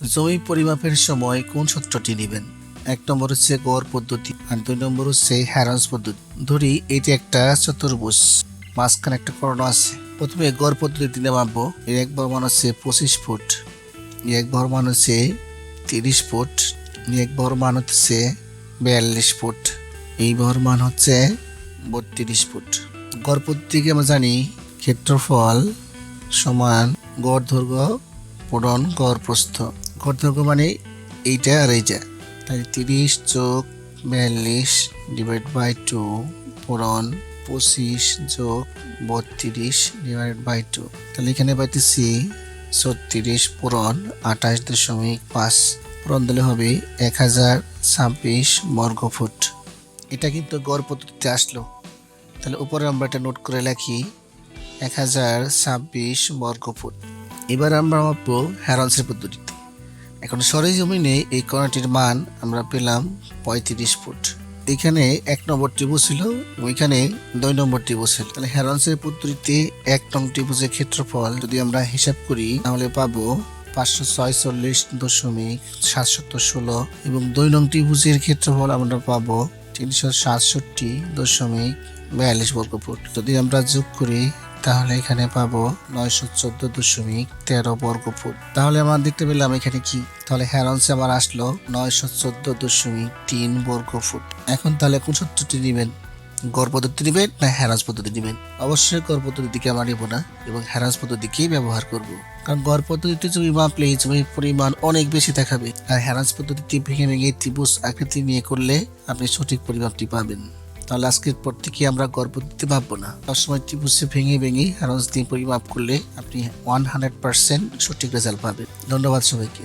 জমি পরিমাপের সময় কোন সূত্রটি নেবেন? ১ নম্বর হচ্ছে গড় পদ্ধতি আর ২ নম্বর হচ্ছে হ্যারন্স পদ্ধতি। ধরি এটি একটা চতুর্ভুজ, মাঝখানে একটা কর্ণ আছে। প্রথমে গড় পদ্ধতি মাপবো। এর এক বর্গ মান হচ্ছে ২৫ ফুট, এর এক বর্গ মান হচ্ছে ৩০ ফুট, এর এক বর্গ মান হচ্ছে ৪২ ফুট, এই বর্গ মান হচ্ছে ৩২ ফুট। গড় পদ্ধতিকে আমরা জানি ক্ষেত্রফল সমান গড় দৈর্ঘ্য পূরণ গড় প্রস্থ। গড় দৈর্ঘ্য মানে এইটা আর এইটা, তাই ৩০ যোগ ৪২ ডিভাইড বাই ২ পূরণ ২৫ যোগ ৩২ ডিভাইড বাই ২। তাহলে এখানে পাইতেছি ৩৬ পূরণ ২৮.৫ পূরণ দিলে হবে ১০২৬ বর্গ ফুট। এটা কিন্তু গড় পদ্ধতিতে আসলো। তাহলে উপরে আমরা এটা নোট করে লিখি ১০২৬ বর্গ ফুট। এবার আমরা মাপবো হ্যারন্সের পদ্ধতিতে। এখন সরেজমিনে এই কণাটির মান আমরা পেলাম ৩৫ ফুট। এখানে ১ নম্বর ত্রিভুজ ছিল এবং এখানে ২ নম্বর ত্রিভুজ ছিল। তাহলে হ্যারন্সের পদ্ধতিতে ১ নং ত্রিভুজের ক্ষেত্রফল যদি আমরা হিসাব করি তাহলে পাবো ৫৪৬.৭১৬ এবং ২ নং ত্রিভুজের ক্ষেত্রফল আমরা পাবো ৩৬৭.৪২ বর্গ ফুট। যদি আমরা যোগ করি তাহলে এখানে পাবো ৯১৪.১৩ বর্গ ফুট। তাহলে আমরা দেখতে পেলাম এখানে কি, তাহলে হ্যারন্সে আমার আসলো ৯১৪.৩ বর্গ ফুট। এখন তাহলে কোন সূত্রটি নেবেন? গড় পদ্ধতি নেবেন না হ্যারন্স পদ্ধতি নেবেন? অবশ্যই গড় পদ্ধতিকে আমরা নেব না এবং হ্যারন্স পদ্ধতিকেই ব্যবহার করব। কারণ গড় পদ্ধতিতে জমি মাপলে জমির পরিমাণ অনেক বেশি দেখাবে, আর হ্যারন্স পদ্ধতিতে ভেঙে ভেঙে ত্রিভুজ আকৃতি নিয়ে করলে আপনি সঠিক পরিমাপটি পাবেন। তাহলে আজকের পর থেকে আমরা গড় পদ্ধতিতে ভাববো না, সবসময় ত্রিভুজে ভেঙে ভেঙে হ্যারন্স দিয়ে পরিমাপ করলে আপনি 100% সঠিক রেজাল্ট পাবেন। ধন্যবাদ সবাইকে।